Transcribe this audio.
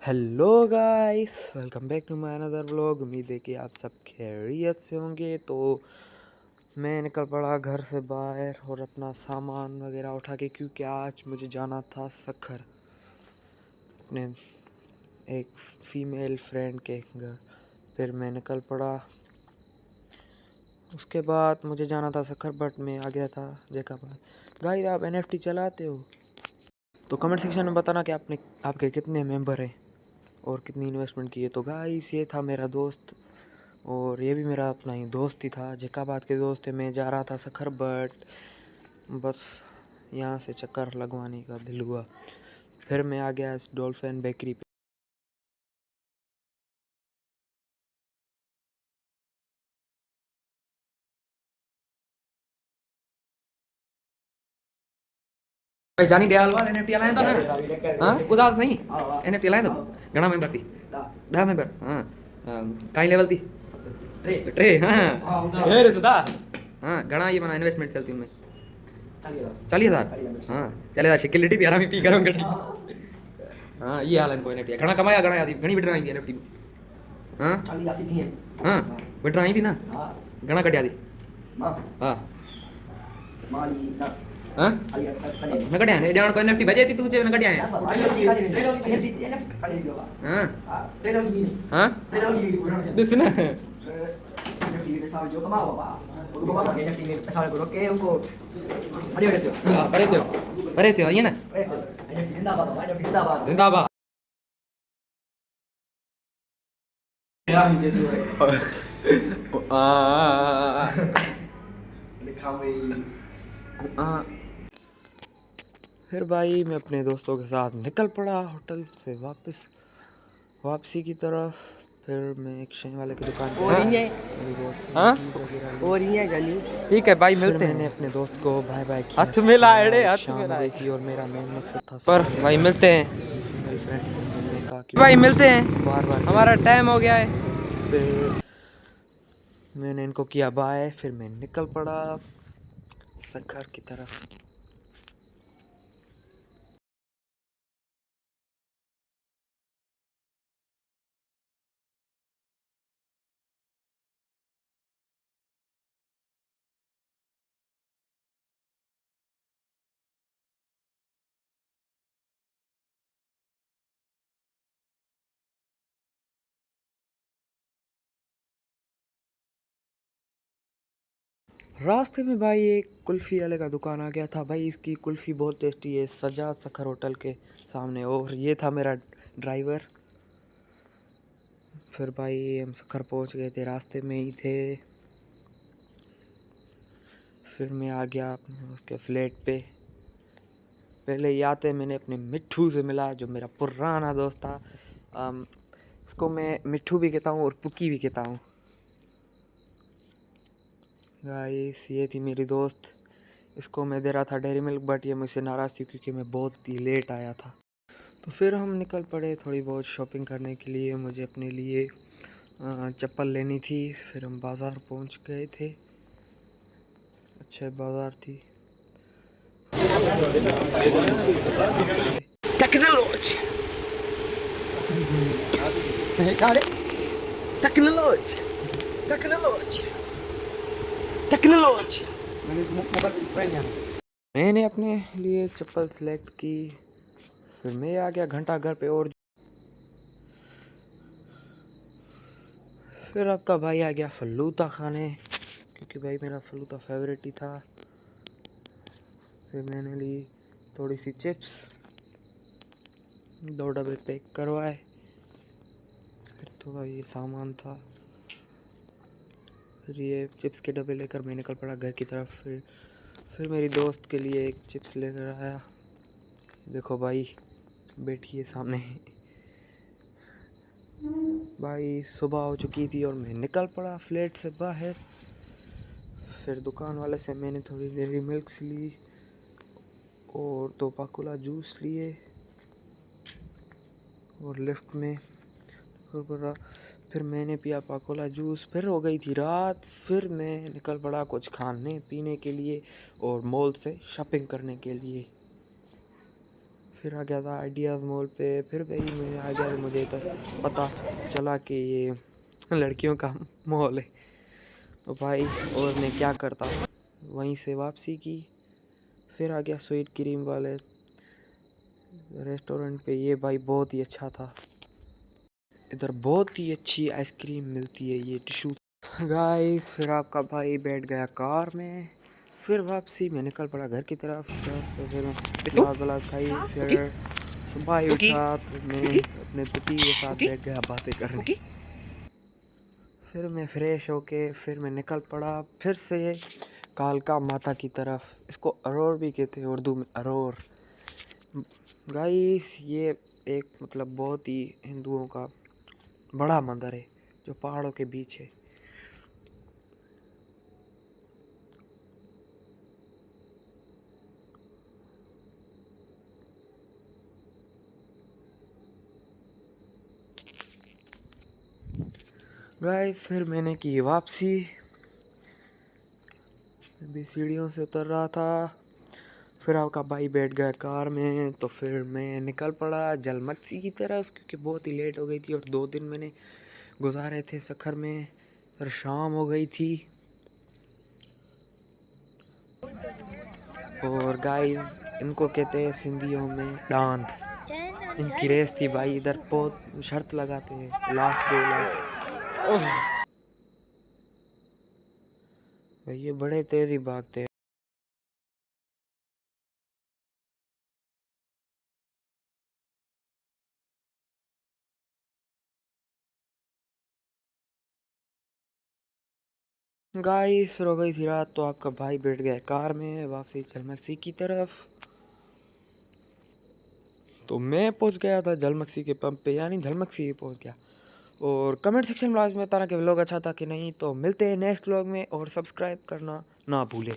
Hello guys, welcome back to my another vlog. उम्मीद है कि आप सब खैरियत से होंगे। तो मैं निकल पड़ा घर से बाहर और अपना सामान वगैरह उठा के, क्योंकि आज मुझे जाना था सखर अपने एक फीमेल फ्रेंड के घर। फिर मैं निकल पड़ा। उसके बाद मुझे जाना था सखर, बट मैं आ गया था जगह पर। गाइस, आप NFT चलाते हो तो कमेंट सेक्शन में बताना कि आपके कितने मेंबर हैं और कितनी इन्वेस्टमेंट की है। तो गाइस, ये था मेरा दोस्त और ये भी मेरा अपना ही दोस्त ही था, जैकाबाद के दोस्त है। मैं जा रहा था सखर, बट बस यहाँ से चक्कर लगवाने का दिल हुआ। फिर मैं आ गया इस डॉल्फिन बेकरी पे। जानी दयाल वाल NFT लाया था ना। हाँ, उदास नहीं। NFT लाया तो घना मेंबर थी। 10 मेंबर। हाँ, काई लेवल थी? ट्रे। हाँ ये सुधा। हाँ, घना ये बना इन्वेस्टमेंट चलती उनमें 40,000। हाँ, 40,000 सिक्योरिटी दिया मैं पी करूँ गटी। हाँ, ये हाल है इनको NFT घना कमाया, घना याद घनी बिट रही थी NFT। हाँ हाँ, बिट रही थी ना, घना कटिया थी। हाँ हाँ, मैं कटिया है जान को NFT भेजे थी तुझे, मैं कटिया है। हाँ हाँ, सुना परे थे ये ना, जिंदाबाद। फिर भाई मैं अपने दोस्तों के साथ निकल पड़ा होटल से वापसी की तरफ। फिर मैं एक शेन वाले की दुकान पे मेरे दोस्त ने गीत वगैरह ली। ठीक है भाई, मिलते हैं। मैंने अपने दोस्त को बाय बाय किया। हाथ मिला है, शाम हो गई थी और मेरा मेन मकसद था पर भाई मिलते हैं अपनी फीमेल फ्रेंड से मिलने का। भाई मिलते हैं, बार बार हमारा टाइम हो गया है। फिर मैंने इनको किया बाय, फिर मैं निकल पड़ा सखर की तरफ। रास्ते में भाई एक कुल्फ़ी वाले का दुकान आ गया था। भाई इसकी कुल्फ़ी बहुत टेस्टी है, सजाद सखर होटल के सामने। और ये था मेरा ड्राइवर। फिर भाई हम सखर पहुंच गए थे, रास्ते में ही थे। फिर मैं आ गया अपने उसके फ्लैट पे। पहले ही आते मैंने अपने मिट्ठू से मिला, जो मेरा पुराना दोस्त था। उसको मैं मिट्ठू भी कहता हूँ और पुक्की भी कहता हूँ। गाइस, ये थी मेरी दोस्त। इसको मैं दे रहा था डेयरी मिल्क, बट ये मुझसे नाराज़ थी क्योंकि मैं बहुत ही लेट आया था। तो फिर हम निकल पड़े थोड़ी बहुत शॉपिंग करने के लिए। मुझे अपने लिए चप्पल लेनी थी। फिर हम बाज़ार पहुंच गए थे। अच्छा बाज़ार थी। Technology technology technology technology. मैंने अपने लिए चप्पल सेलेक्ट की। फिर मैं आ गया घंटा घर पे। और फिर आपका भाई आ गया फलूदा खाने, क्योंकि भाई मेरा फलूदा फेवरेट ही था। फिर मैंने ली थोड़ी सी चिप्स, 2 डब्बे पैक करवाए। फिर थोड़ा ये सामान था। फिर ये चिप्स के डब्बे लेकर मैं निकल पड़ा घर की तरफ। फिर मेरी दोस्त के लिए एक चिप्स लेकर आया। देखो भाई, बैठी है सामने। भाई सुबह हो चुकी थी और मैं निकल पड़ा फ्लैट से बाहर। फिर दुकान वाले से मैंने थोड़ी डेयरी मिल्क्स ली और 2 पाकुला जूस लिए। और लिफ्ट में फिर मैंने पिया पाकोला जूस। फिर हो गई थी रात। फिर मैं निकल पड़ा कुछ खाने पीने के लिए और मॉल से शॉपिंग करने के लिए। फिर आ गया था आइडियाज़ मॉल पे। फिर भाई मैं आ गया तो मुझे तो पता चला कि ये लड़कियों का मॉल है। तो भाई और मैं क्या करता, वहीं से वापसी की। फिर आ गया स्वीट क्रीम वाले रेस्टोरेंट पे। ये भाई बहुत ही अच्छा था, इधर बहुत ही अच्छी आइसक्रीम मिलती है, ये टिशू। गाइस फिर आपका भाई बैठ गया कार में। फिर वापसी में निकल पड़ा घर की तरफ। तो फिर सलाद वलाद खाई। फिर सुबह ही उठा तो मैं अपने पति के साथ बैठ गया बातें करने। फिर मैं फ्रेश होके फिर मैं निकल पड़ा फिर से कालका माता की तरफ। इसको अरोर भी कहते हैं उर्दू में, अरोर। गाइस ये एक मतलब बहुत ही हिंदुओं का बड़ा मंदिर है जो पहाड़ों के बीच है। गाइस फिर मैंने की वापसी। अभी सीढ़ियों से उतर रहा था। फिर आपका भाई बैठ गया कार में। तो फिर मैं निकल पड़ा जलमत्सी की तरफ, क्योंकि बहुत ही लेट हो गई थी और 2 दिन मैंने गुजारे थे सफ़र में। फिर शाम हो गई थी। और गाइस इनको कहते हैं सिंधियों में दांत। इनकी रेस थी भाई, इधर बहुत शर्त लगाते हैं लाख 2 लाख। भाई ये बड़े तेज ही भागते हैं। गाइस फिर हो गई थी रात। तो आपका भाई बैठ गया कार में वापसी जलमर्सी की तरफ। तो मैं पहुंच गया था जलमक्सी के पंप पे, यानी जलमक्सी ही पहुंच गया। और कमेंट सेक्शन में लास्ट में बताना कि व्लॉग अच्छा था कि नहीं। तो मिलते हैं नेक्स्ट व्लॉग में और सब्सक्राइब करना ना भूलें।